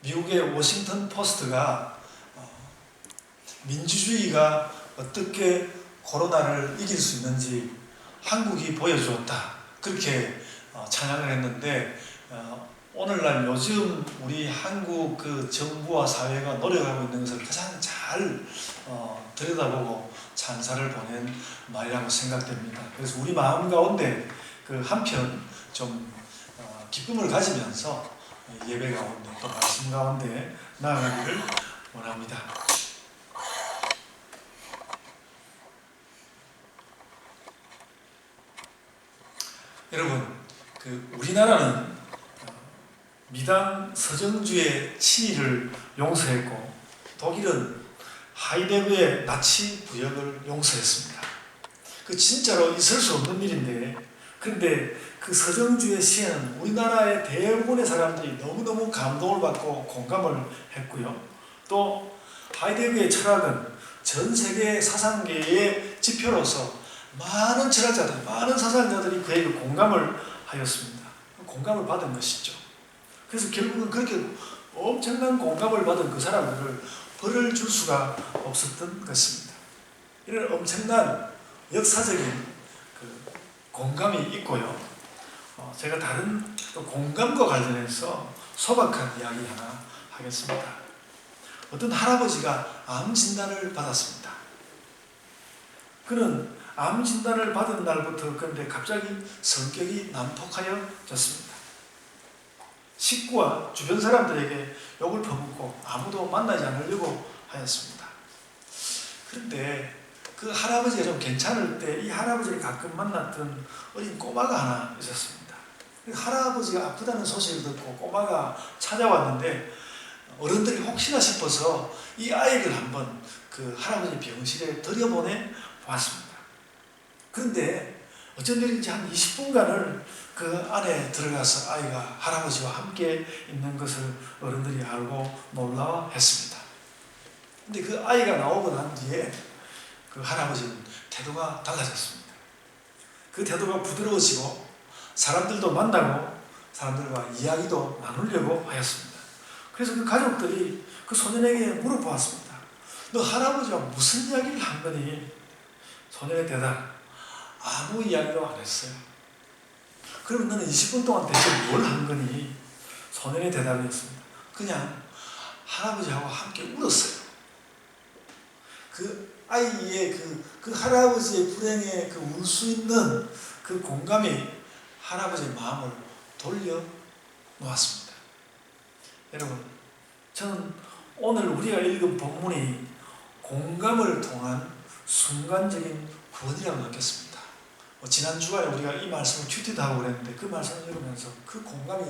미국의 워싱턴 포스트가 민주주의가 어떻게 코로나를 이길 수 있는지 한국이 보여주었다, 그렇게 찬양을 했는데, 오늘날 요즘 우리 한국 그 정부와 사회가 노력하고 있는 것을 가장 잘 들여다보고 찬사를 보낸 말이라고 생각됩니다. 그래서 우리 마음 가운데 그 한편 좀 기쁨을 가지면서 예배 가운데 또 말씀 가운데 나아가기를 원합니다. 여러분, 우리나라는 미당 서정주의 친일을 용서했고, 독일은 하이데거의 나치 부역을 용서했습니다. 진짜로 있을 수 없는 일인데, 그런데 그 서정주의 시에는 우리나라의 대부분의 사람들이 너무너무 감동을 받고 공감을 했고요. 또 하이데거의 철학은 전 세계 사상계의 지표로서 많은 철학자들, 많은 사상자들이 그에게 공감을 하였습니다. 공감을 받은 것이죠. 그래서 결국은 그렇게 엄청난 공감을 받은 그 사람들을 벌을 줄 수가 없었던 것입니다. 이런 엄청난 역사적인 공감이 있고요. 제가 다른 공감과 관련해서 소박한 이야기 하나 하겠습니다. 어떤 할아버지가 암 진단을 받았습니다. 그는 암 진단을 받은 날부터 그런데 갑자기 성격이 난폭하여졌습니다. 식구와 주변 사람들에게 욕을 퍼붓고 아무도 만나지 않으려고 하였습니다. 그런데 그 할아버지가 좀 괜찮을 때 이 할아버지를 가끔 만났던 어린 꼬마가 하나 있었습니다. 할아버지가 아프다는 소식을 듣고 꼬마가 찾아왔는데, 어른들이 혹시나 싶어서 이 아이를 한번 그 할아버지 병실에 들여보내 보았습니다. 그런데 어쩐 일인지 한 20분간을 그 안에 들어가서 아이가 할아버지와 함께 있는 것을 어른들이 알고 놀라워했습니다. 근데 그 아이가 나오고 난 뒤에 그 할아버지는 태도가 달라졌습니다. 그 태도가 부드러워지고 사람들도 만나고 사람들과 이야기도 나누려고 하였습니다. 그래서 그 가족들이 그 소년에게 물어보았습니다. 너 할아버지와 무슨 이야기를 한 거니? 소년의 대답, 아무 이야기도 안 했어요. 그럼 너는 20분 동안 대체 뭘 한 거니? 소년의 대답이었습니다. 그냥 할아버지하고 함께 울었어요. 그 아이의 그 할아버지의 불행에 울 수 있는 그 공감이 할아버지의 마음을 돌려 놓았습니다. 여러분, 저는 오늘 우리가 읽은 본문이 공감을 통한 순간적인 구원이라고 느꼈습니다. 지난 주간에 우리가 이 말씀을 큐티도 하고 그랬는데 그 말씀을 읽으면서 그 공감이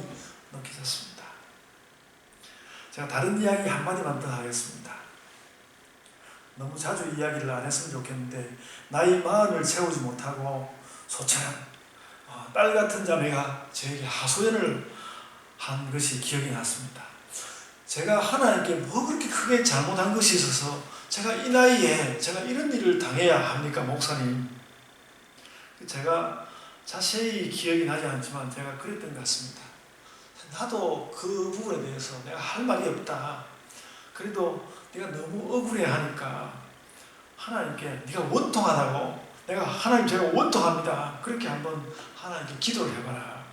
느껴졌습니다. 제가 다른 이야기 한마디만 더 하겠습니다. 너무 자주 이야기를 안 했으면 좋겠는데, 나이 40을 채우지 못하고 소처럼 딸 같은 자매가 저에게 하소연을 한 것이 기억이 났습니다. 제가 하나님께 뭐 그렇게 크게 잘못한 것이 있어서 제가 이 나이에 제가 이런 일을 당해야 합니까, 목사님? 제가 자세히 기억이 나지 않지만 제가 그랬던 것 같습니다. 나도 그 부분에 대해서 내가 할 말이 없다. 그래도 네가 너무 억울해하니까 하나님께 네가 원통하다고, 내가 하나님 제가 원통합니다, 그렇게 한번 하나님께 기도를 해봐라.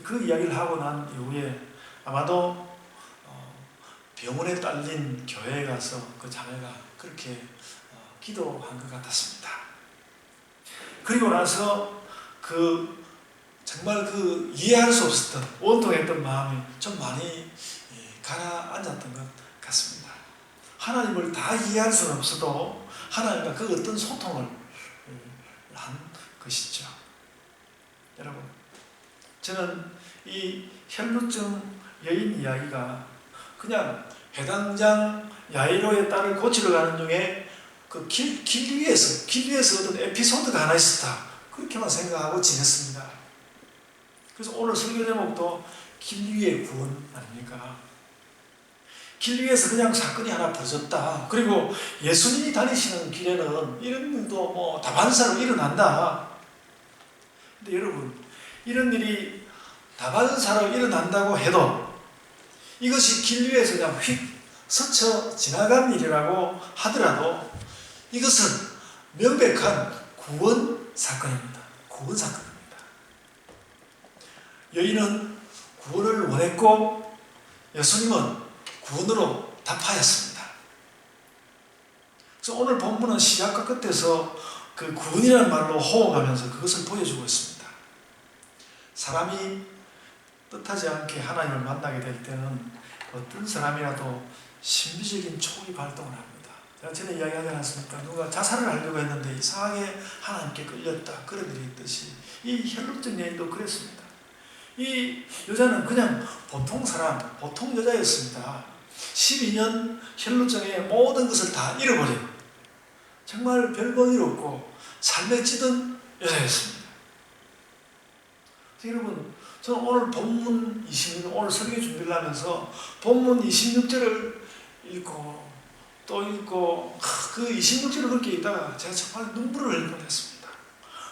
그 이야기를 하고 난 이후에 아마도 병원에 딸린 교회에 가서 그 자매가 그렇게 기도한 것 같았습니다. 그리고 나서 정말 이해할 수 없었던 원통했던 마음이 좀 많이 가라앉았던 것 같습니다. 하나님을 다 이해할 수는 없어도 하나님과 그 어떤 소통을 한 것이죠. 여러분, 저는 이 혈루증 여인 이야기가 그냥 해당장 야이로의 딸을 고치러 가는 중에 길 위에서 어떤 에피소드가 하나 있었다, 그렇게만 생각하고 지냈습니다. 그래서 오늘 설교 제목도 길 위의 구원 아닙니까? 길 위에서 그냥 사건이 하나 벌어졌다. 그리고 예수님이 다니시는 길에는 이런 일도 다반사로 일어난다. 근데 여러분, 이런 일이 다반사로 일어난다고 해도 이것이 길 위에서 그냥 휙 스쳐 지나간 일이라고 하더라도 이것은 명백한 구원 사건입니다. 구원 사건입니다. 여인은 구원을 원했고 예수님은 구원으로 답하였습니다. 그래서 오늘 본문은 시작과 끝에서 그 구원이라는 말로 호응하면서 그것을 보여주고 있습니다. 사람이 뜻하지 않게 하나님을 만나게 될 때는 어떤 사람이라도 신비적인 촉이 발동을 합니다. 제가 전에 이야기하지 않았습니까? 누가 자살을 하려고 했는데 이상하게 하나님께 끌렸다. 그런 일이 있듯이 이 혈육적 여인도 그랬습니다. 이 여자는 그냥 보통 사람, 보통 여자였습니다. 12년 혈루증에 모든 것을 다 잃어버린 정말 별볼일 없고 삶에 찌든 여자였습니다. 여러분, 저는 오늘 본문 26절, 오늘 설교 준비를 하면서 본문 26절을 읽고 또 읽고 그 26절을 그렇게 읽다가 제가 정말 눈물을 흘릴 뻔했습니다.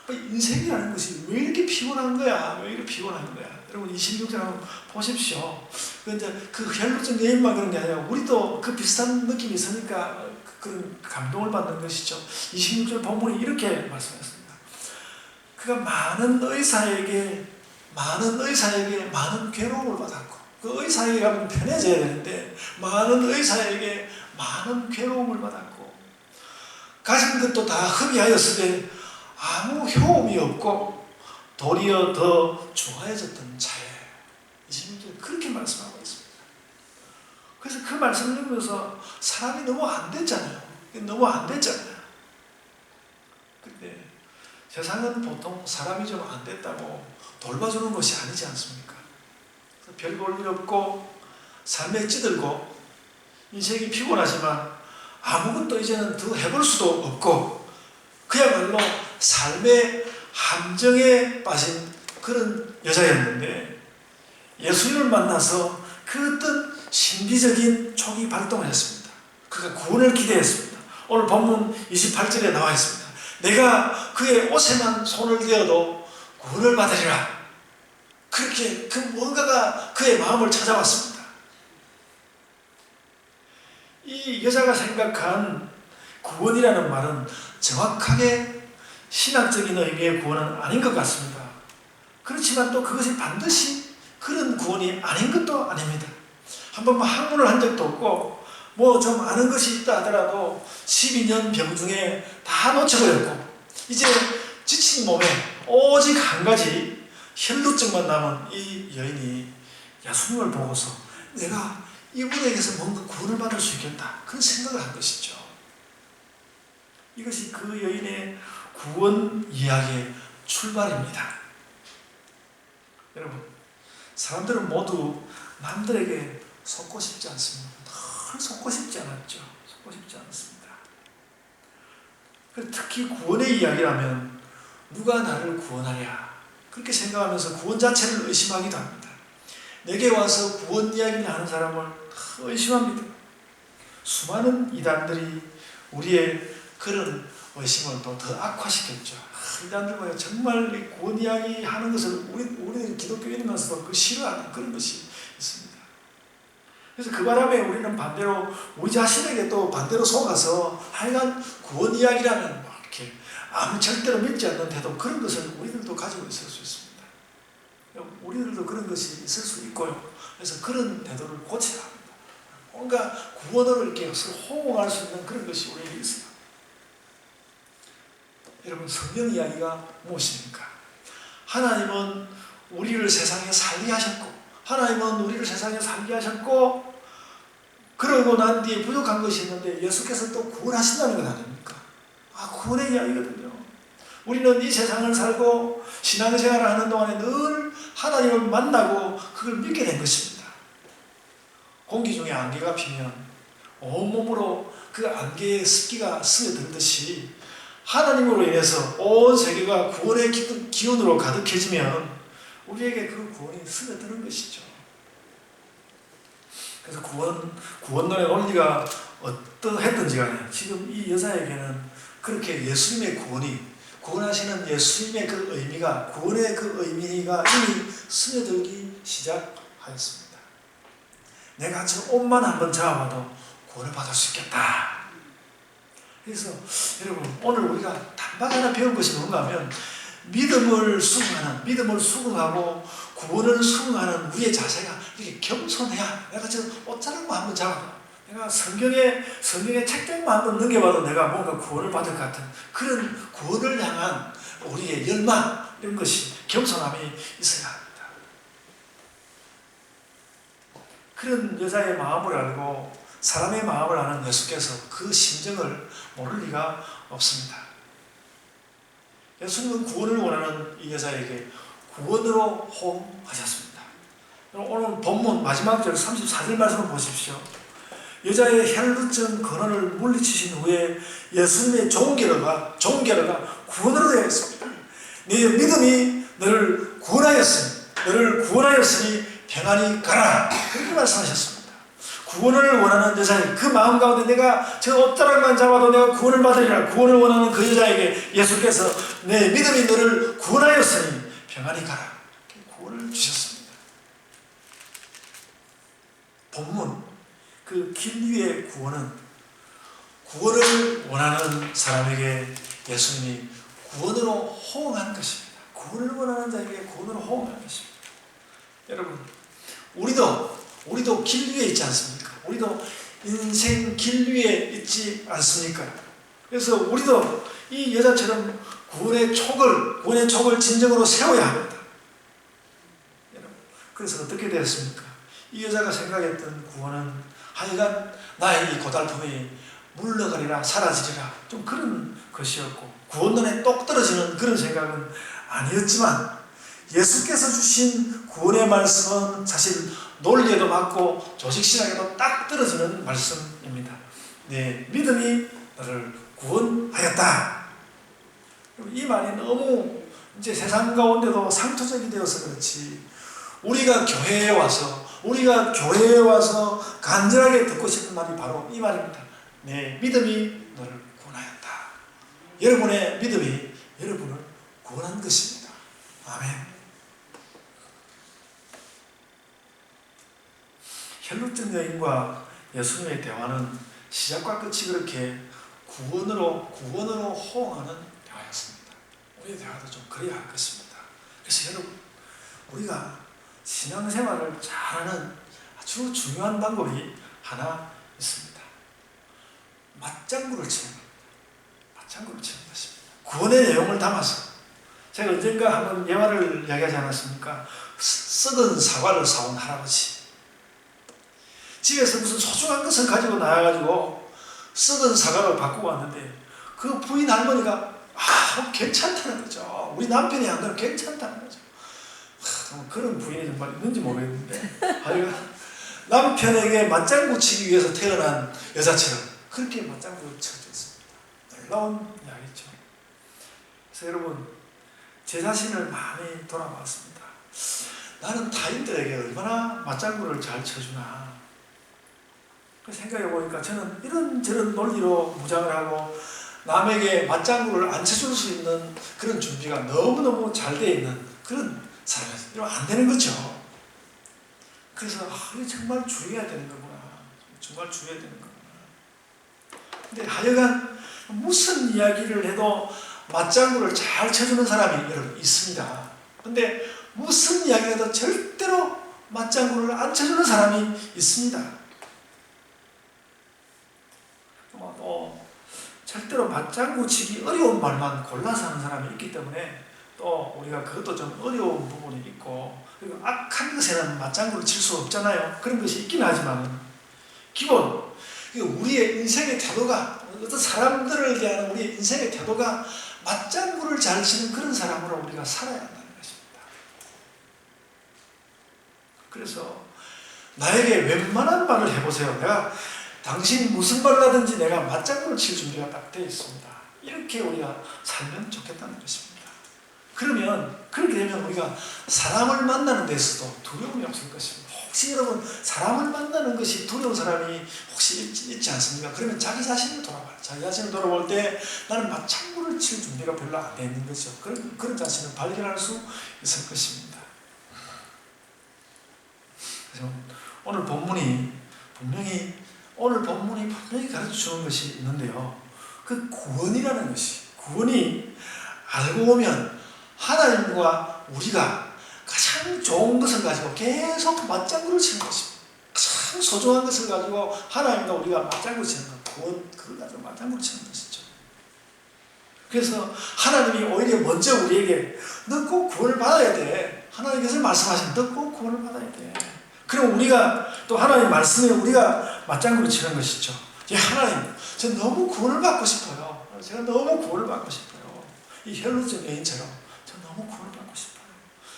인생이라는 것이 왜 이렇게 피곤한 거야? 왜 이렇게 피곤한 거야? 여러분 26절 한번 보십시오. 그 혈루증 여인만 그런 게 아니라 우리도 그 비슷한 느낌이 있으니까 그런 감동을 받는 것이죠. 26절 본문이 이렇게 말씀했습니다. 그가 많은 의사에게 많은 괴로움을 받았고 그 의사에게 가면 편해져야 되는데 많은 의사에게 많은 괴로움을 받았고 가진 것도 다 흡입하였으되 아무 효험이 없고 도리어 더 좋아해졌던 자예. 26절 그렇게 말씀하고 있습니다. 그래서 그 말씀을 읽으면서 사람이 너무 안 됐잖아요. 너무 안 됐잖아요. 근데 세상은 보통 사람이 좀 안 됐다고 돌봐주는 것이 아니지 않습니까? 별 볼 일 없고 삶에 찌들고 인생이 피곤하지만 아무것도 이제는 더 해볼 수도 없고 그야말로 삶의 함정에 빠진 그런 여자였는데 예수님을 만나서 그 어떤 신비적인 촉이 발동했습니다. 그가 구원을 기대했습니다. 오늘 본문 28절에 나와 있습니다. 내가 그의 옷에만 손을 대어도 구원을 받으리라. 그렇게 그 뭔가가 그의 마음을 찾아왔습니다. 이 여자가 생각한 구원이라는 말은 정확하게 신학적인 의미의 구원은 아닌 것 같습니다. 그렇지만 또 그것이 반드시 그런 구원이 아닌 것도 아닙니다. 한번 학문을 한 적도 없고 뭐 좀 아는 것이 있다 하더라도 12년 병 중에 다 놓쳐버렸고 이제 지친 몸에 오직 한 가지 혈루증만 남은 이 여인이 예수님을 보고서 내가 이분에게서 뭔가 구원을 받을 수 있겠다 그런 생각을 한 것이죠. 이것이 그 여인의 구원 이야기의 출발입니다. 여러분, 사람들은 모두 남들에게 속고 싶지 않습니다. 늘 속고 싶지 않았죠. 속고 싶지 않습니다. 특히 구원의 이야기라면 누가 나를 구원하랴 그렇게 생각하면서 구원 자체를 의심하기도 합니다. 내게 와서 구원 이야기를 하는 사람을 의심합니다. 수많은 이단들이 우리의 그런 의심을 또 더 악화시켰죠. 이단들과 정말 이 구원 이야기 하는 것을 우리는 기독교인이면서도 그 싫어하는 그런 것이 있습니다. 그래서 그 바람에 우리는 반대로 우리 자신에게 또 반대로 속아서 하여간 구원 이야기라면 뭐 이렇게 아무 절대로 믿지 않는 태도 그런 것을 우리들도 가지고 있을 수 있습니다. 우리들도 그런 것이 있을 수 있고요. 그래서 그런 태도를 고쳐야 합니다. 뭔가 구원으로 이렇게 호응할 수 있는 그런 것이 우리에게 있어요. 여러분, 성경 이야기가 무엇입니까? 하나님은 우리를 세상에 살게 하셨고 하나님은 우리를 세상에 살게 하셨고 그러고 난 뒤에 부족한 것이 있는데 예수께서 또 구원하신다는 것 아닙니까? 구원의 이야기거든요. 우리는 이 세상을 살고 신앙생활을 하는 동안에 늘 하나님을 만나고 그걸 믿게 된 것입니다. 공기 중에 안개가 피면 온몸으로 그 안개의 습기가 스며들듯이 하나님으로 인해서 온 세계가 구원의 기운으로 가득해지면 우리에게 그 구원이 스며드는 것이죠. 그래서 구원론의 논리가 어떠했든지 간에 지금 이 여자에게는 그렇게 예수님의 구원하시는 예수님의 그 의미가, 구원의 그 의미가 이미 스며들기 시작하였습니다. 내가 저 옷만 한번 잡아봐도 구원을 받을 수 있겠다. 그래서 여러분, 오늘 우리가 단박에 하나 배운 것이 뭔가 하면 믿음을 수긍하고 구원을 수긍하는 우리의 자세가 이렇게 겸손해야, 내가 저 옷자락만 한번 잡아봐, 내가 성경의 책장만 한번 넘겨봐도 내가 뭔가 구원을 받을 것 같은 그런 구원을 향한 우리의 열망, 이런 것이 겸손함이 있어야 합니다. 그런 여자의 마음을 알고 사람의 마음을 아는 예수께서 그 심정을 모를 리가 없습니다. 예수님은 구원을 원하는 이 여자에게 구원으로 호응하셨습니다. 오늘 본문 마지막 절 34절 말씀을 보십시오. 여자의 혈루증 근원을 물리치신 후에 예수님의 종결어가 구원으로 되어 있습니다. 네 믿음이 너를 구원하였으니 평안히 가라, 그렇게 말씀하셨습니다. 구원을 원하는 여자의 그 마음 가운데 내가 저 옷자락만 잡아도 내가 구원을 받으리라, 구원을 원하는 그 여자에게 예수께서 내 믿음이 너를 구원하였으니 평안히 가라, 구원을 주셨습니다. 본문 그 길 위의 구원은 구원을 원하는 사람에게 예수님이 구원으로 호응한 것입니다. 구원을 원하는 자에게 구원으로 호응한 것입니다. 여러분, 우리도 길 위에 있지 않습니까? 우리도 인생 길 위에 있지 않습니까? 그래서 우리도 이 여자처럼 구원의 촉을 진정으로 세워야 합니다. 여러분, 그래서 어떻게 되었습니까? 이 여자가 생각했던 구원은 하여간 나의 이 고달픔이 물러가리라, 사라지리라, 좀 그런 것이었고, 구원론에 똑 떨어지는 그런 생각은 아니었지만, 예수께서 주신 구원의 말씀은 사실 논리에도 맞고 조직신학에도 딱 떨어지는 말씀입니다. 네, 믿음이 너를 구원하였다. 이 말이 너무 이제 세상 가운데도 상투적이 되어서 그렇지, 우리가 교회에 와서 간절하게 듣고 싶은 말이 바로 이 말입니다. 네, 믿음이 너를 구원하였다. 여러분의 믿음이 여러분을 구원한 것입니다. 아멘. 혈루증 여인과 예수님의 대화는 시작과 끝이 그렇게 구원으로 호응하는 대화였습니다. 우리의 대화도 좀 그래야 할 것입니다. 그래서 여러분, 우리가 신앙생활을 잘하는 아주 중요한 방법이 하나 있습니다. 맞장구를 치는 것입니다. 구원의 내용을 담아서, 제가 언젠가 한번 예화를 이야기하지 않았습니까? 썩은 사과를 사온 할아버지, 집에서 무슨 소중한 것을 가지고 나와가지고 썩은 사과를 바꾸고 왔는데 그 부인 할머니가 괜찮다는 거죠. 우리 남편이 한 건 괜찮다는 거죠. 그런 부인이 정말 있는지 모르겠는데, 남편에게 맞장구 치기 위해서 태어난 여자처럼 그렇게 맞장구를 쳐져 있습니다. 놀라운 이야기죠. 그래서 여러분, 제 자신을 많이 돌아봤습니다. 나는 타인들에게 얼마나 맞장구를 잘 쳐주나 생각해 보니까 저는 이런저런 논리로 무장을 하고 남에게 맞장구를 안 쳐줄 수 있는 그런 준비가 너무너무 잘 되어 있는 그런 사람이었어요. 이러면 안 되는 거죠. 그래서 이게 정말 주의해야 되는 거구나. 정말 주의해야 되는 거구나. 근데 하여간 무슨 이야기를 해도 맞장구를 잘 쳐주는 사람이 여러분 있습니다. 근데 무슨 이야기를 해도 절대로 맞장구를 안 쳐주는 사람이 있습니다. 절대로 맞장구 치기 어려운 말만 골라서 하는 사람이 있기 때문에 또 우리가 그것도 좀 어려운 부분이 있고, 그리고 악한 것에는 맞장구를 칠 수 없잖아요. 그런 것이 있긴 하지만 기본 우리의 인생의 태도가, 어떤 사람들을 대하는 우리의 인생의 태도가 맞장구를 잘 치는 그런 사람으로 우리가 살아야 한다는 것입니다. 그래서 나에게 웬만한 말을 해보세요. 당신 무슨 말을 하든지 내가 맞장구를 칠 준비가 딱 되어 있습니다. 이렇게 우리가 살면 좋겠다는 것입니다. 그러면 그렇게 되면 우리가 사람을 만나는 데서도 두려움이 없을 것입니다. 혹시 여러분 사람을 만나는 것이 두려운 사람이 혹시 있지 않습니까? 그러면 자기 자신을 돌아봐요. 자기 자신을 돌아볼 때 나는 맞장구를 칠 준비가 별로 안 돼 있는 거죠. 그런 자신을 발견할 수 있을 것입니다. 그래서 오늘 본문이 분명히 가르쳐 주는 것이 있는데요. 그 구원이라는 것이, 구원이 알고 보면 하나님과 우리가 가장 좋은 것을 가지고 계속 맞장구를 치는 것입니다. 가장 소중한 것을 가지고 하나님과 우리가 맞장구를 치는 것, 구원, 그걸 가지고 맞장구를 치는 것이죠. 그래서 하나님이 오히려 먼저 우리에게 너 꼭 구원을 받아야 돼. 하나님께서 말씀하시면 너 꼭 구원을 받아야 돼. 그럼 우리가 또 하나님 말씀에 우리가 맞장구를 치는 것이죠. 하나님, 저 너무 구원을 받고 싶어요. 제가 너무 구원을 받고 싶어요. 이 혈루증 여인처럼 저 너무 구원을 받고 싶어요.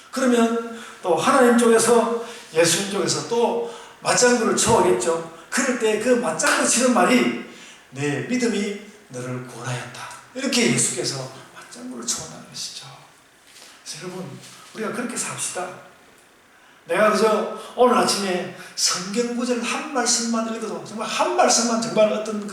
그러면 또 하나님 쪽에서, 예수님 쪽에서 또 맞장구를 쳐오겠죠. 그럴 때 그 맞장구 치는 말이 내 믿음이 너를 구원하였다. 이렇게 예수께서 맞장구를 쳐온다는 것이죠. 그래서 여러분, 우리가 그렇게 삽시다. 내가 그저 오늘 아침에 성경 구절 한 말씀만 읽어도, 정말 한 말씀만, 정말 어떤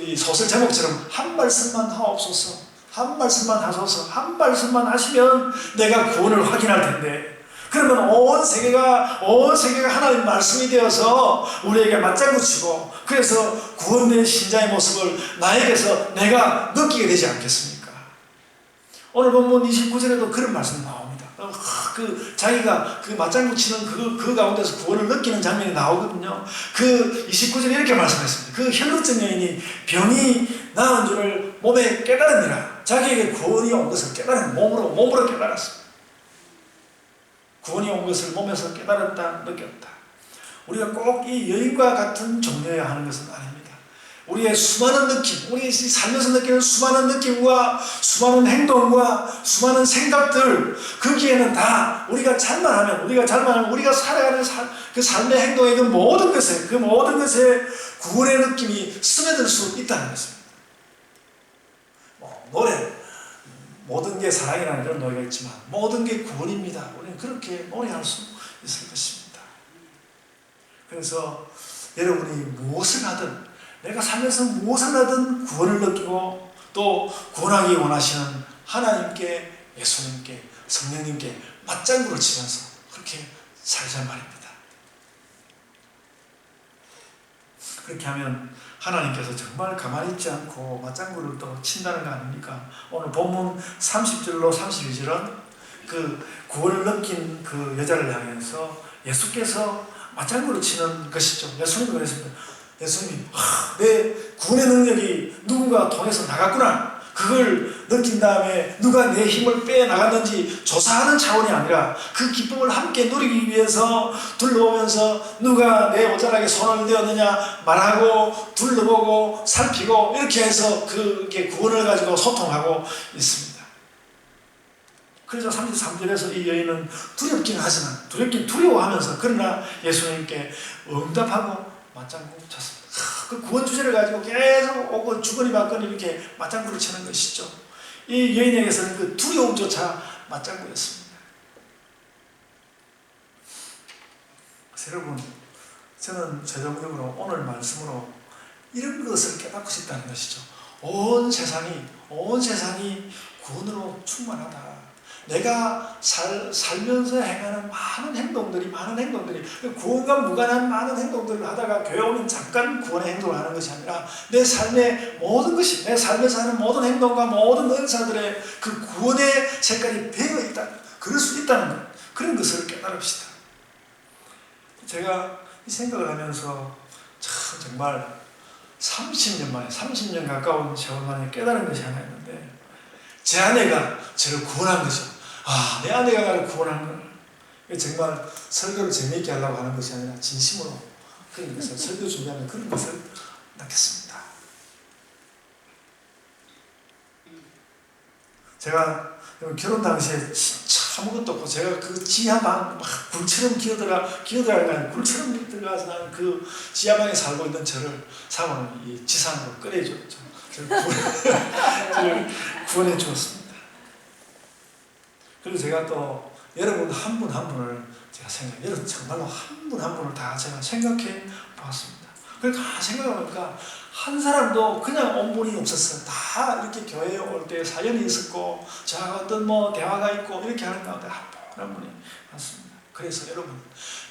이 소설 제목처럼 한 말씀만 하옵소서, 한 말씀만 하소서, 한 말씀만 하시면 내가 구원을 확인할 텐데, 그러면 온 세계가 하나님 말씀이 되어서 우리에게 맞장구 치고, 그래서 구원된 신자의 모습을 나에게서 내가 느끼게 되지 않겠습니까? 오늘 본문 29절에도 그런 말씀이 나옵니다. 자기가 그 맞장구 치는 그 가운데서 구원을 느끼는 장면이 나오거든요. 그 29절에 이렇게 말씀했습니다. 그 혈루증 여인이 병이 나은 줄을 몸에 깨달으니라. 자기에게 구원이 온 것을 깨달은, 몸으로 깨달았습니다. 구원이 온 것을 몸에서 깨달았다, 느꼈다. 우리가 꼭 이 여인과 같은 종류여야 하는 것은 아닙니다. 우리의 수많은 느낌, 우리 살면서 느끼는 수많은 느낌과 수많은 행동과 수많은 생각들, 거기에는 다 우리가 잘만 하면 우리가 살아가는 그 삶의 행동의 그 모든 것에 구원의 느낌이 스며들 수 있다는 것입니다. 노래, 모든 게 사랑이라는 이런 노래가 있지만 모든 게 구원입니다. 우리는 그렇게 노래할 수 있을 것입니다. 그래서 여러분이 무엇을 하든, 내가 살면서 무엇을 하든 구원을 느끼고 또 구원하기 원하시는 하나님께, 예수님께, 성령님께 맞장구를 치면서 그렇게 살자 말입니다. 그렇게 하면 하나님께서 정말 가만히 있지 않고 맞장구를 또 친다는 거 아닙니까? 오늘 본문 30절로 32절은 그 구원을 느낀 그 여자를 향해서 예수께서 맞장구를 치는 것이죠. 예수님이 그랬습니다. 예수님이 내 구원의 능력이 누군가 통해서 나갔구나. 그걸 느낀 다음에 누가 내 힘을 빼나갔는지 조사하는 차원이 아니라 그 기쁨을 함께 누리기 위해서 둘러보면서 누가 내 오자락에 손을 대었느냐 말하고 둘러보고 살피고 이렇게 해서 그게 구원을 가지고 소통하고 있습니다. 그래서 33절에서 이 여인은 두렵긴 하지만 두려워하면서 그러나 예수님께 응답하고 맞장구 쳤습니다. 그 구원 주제를 가지고 계속 오고 주거니 받거니 이렇게 맞장구를 치는 것이죠. 이 여인에게서는 그 두려움조차 맞장구였습니다. 그래서 여러분, 저는 최종적으로 오늘 말씀으로 이런 것을 깨닫고 싶다는 것이죠. 온 세상이 구원으로 충만하다. 내가 살면서 행하는 많은 행동들이 구원과 무관한 많은 행동들을 하다가 교회 오면 잠깐 구원의 행동을 하는 것이 아니라 내 삶의 모든 것이, 내 삶에서 하는 모든 행동과 모든 은사들의 그 구원의 색깔이 배어있다, 그럴 수 있다는 것, 그런 것을 깨달읍시다. 제가 이 생각을 하면서 정말 30년 가까운 세월 만에 깨달은 것이 하나 있는데, 제 아내가 저를 구원한 거죠. 내 아내가 나를 구원한 거. 정말 설교를 재미있게 하려고 하는 것이 아니라 진심으로 그런 것을, 설교 준비하면 그런 것을 낳겠습니다. 제가 결혼 당시에 진짜 아무것도 없고, 제가 그 지하방 막 굴처럼 굴처럼 들어가서 그 지하방에 살고 있는 저를 사모는 이 지상으로 끌어줬죠. 저를 구원해 주었습니다. 그리고 제가 또 여러분 한 분 한 분을 여러분 정말로 한 분 한 분을 다 제가 생각해 보았습니다. 그래서 다 생각해보니까 한 사람도 그냥 온 분이 없었어요. 다 이렇게 교회에 올 때 사연이 있었고, 어떤 대화가 있고 이렇게 하는 가운데 한 분이 많습니다. 그래서 여러분,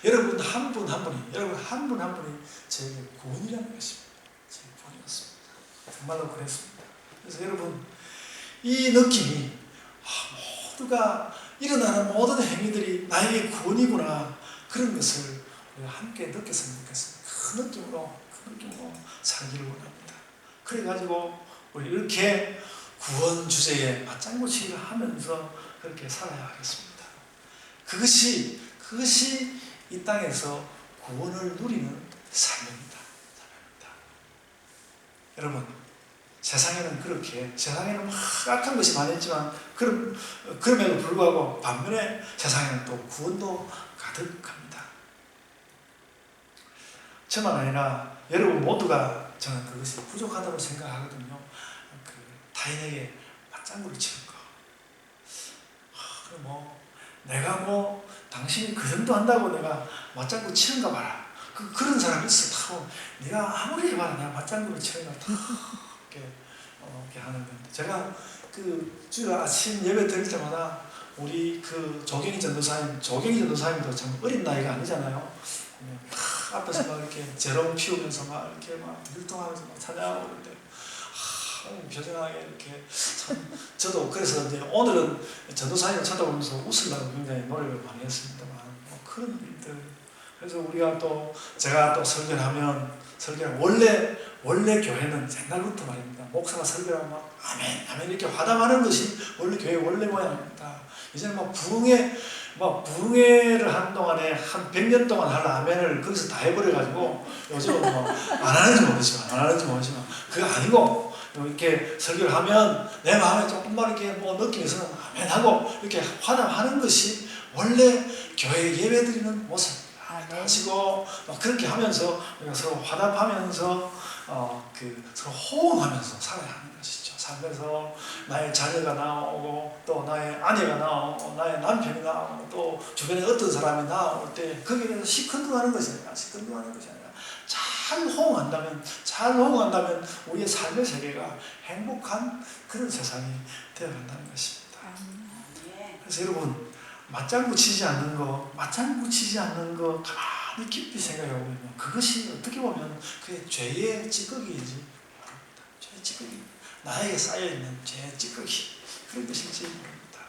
여러분 한 분 한 분이, 여러분 한 분 한 분이 저에게 구원이라는 것입니다. 제 구원이었습니다. 정말로 그랬습니다. 그래서 여러분 이 느낌이 모두가 일어나는 모든 행위들이 나에게 구원이구나, 그런 것을 우리가 함께 느꼈으면 좋겠습니다. 그 느낌으로 살기를 원합니다. 그래가지고 우리 이렇게 구원 주제에 맞장구치기를 하면서 그렇게 살아야 하겠습니다. 그것이 이 땅에서 구원을 누리는 삶입니다. 여러분, 세상에는 막 악한 것이 많이 있지만, 그럼에도 불구하고 반면에 세상에는 또 구원도 가득합니다. 저만 아니라 여러분 모두가 저는 그것이 부족하다고 생각하거든요. 타인에게 맞장구를 치는 거. 내가 당신이 그 정도 한다고 내가 맞장구 치는가 봐라. 그런 사람이 있어. 네가 아무리 해봐라, 내가 맞장구를 치는가 이렇게 하는 건데, 제가 주일 아침 예배 드릴 때마다 우리 조경희 전도사님도 참 어린 나이가 아니잖아요. 앞에서 막 이렇게 재롱 피우면서 막 이렇게 막 율동하면서 막 찬양하고 그러는데, 표정하게 이렇게 참, 저도 그래서 이제 오늘은 전도사님을 쳐다보면서 웃으려고 굉장히 노력을 많이 했습니다만, 그런 일들. 그래서 제가 또 설교를 하면, 원래 교회는 옛날부터 말입니다. 목사가 설교하면 막 아멘, 아멘 이렇게 화답하는 것이 원래 교회 원래 모양입니다. 이제는 부흥회를 하는 동안에 한 100년 동안 할 아멘을 거기서 다 해버려가지고 요즘은 안 하는지 모르지만 그거 아니고, 이렇게 설교를 하면 내 마음에 조금만 이렇게 느낌이 있으면 아멘하고 이렇게 화답하는 것이 원래 교회 예배드리는 모습입니다. 하시고 그렇게 하면서 우리가 서로 화답하면서 서로 호응하면서 살아야 하는 것이죠. 살면서 나의 자녀가 나오고 또 나의 아내가 나오고 나의 남편이 나오고 또 주변에 어떤 사람이 나올 때 거기에 대해서 시큰둥하는 것이 아니라 잘 호응한다면 우리의 삶의 세계가 행복한 그런 세상이 되어간다는 것입니다. 그래서 여러분, 맞장구 치지 않는 거 가만히 깊이 생각해 보면 그것이 어떻게 보면 그게 죄의 찌꺼기이지 모릅니다. 죄의 찌꺼기, 나에게 쌓여있는 죄의 찌꺼기, 그런 것일지 모릅니다.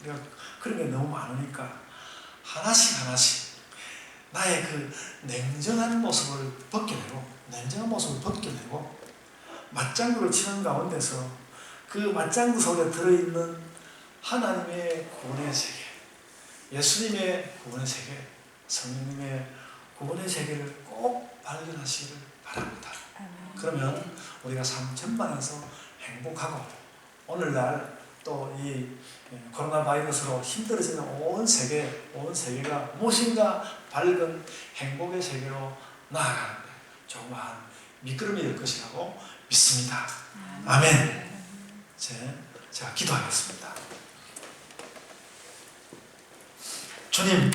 우리가 그런 게 너무 많으니까 하나씩 나의 냉정한 모습을 벗겨내고 맞장구를 치는 가운데서 그 맞장구 속에 들어있는 하나님의 구원의 세계, 예수님의 구원의 세계, 성령님의 구원의 세계를 꼭 발견하시기를 바랍니다. 그러면 우리가 삶 전반에서 행복하고, 오늘날 또 이 코로나 바이러스로 힘들어지는 온 세계가 무엇인가 밝은 행복의 세계로 나아가는데 조그마한 미끄럼이 될 것이라고 믿습니다. 아멘. 제가 기도하겠습니다. 주님,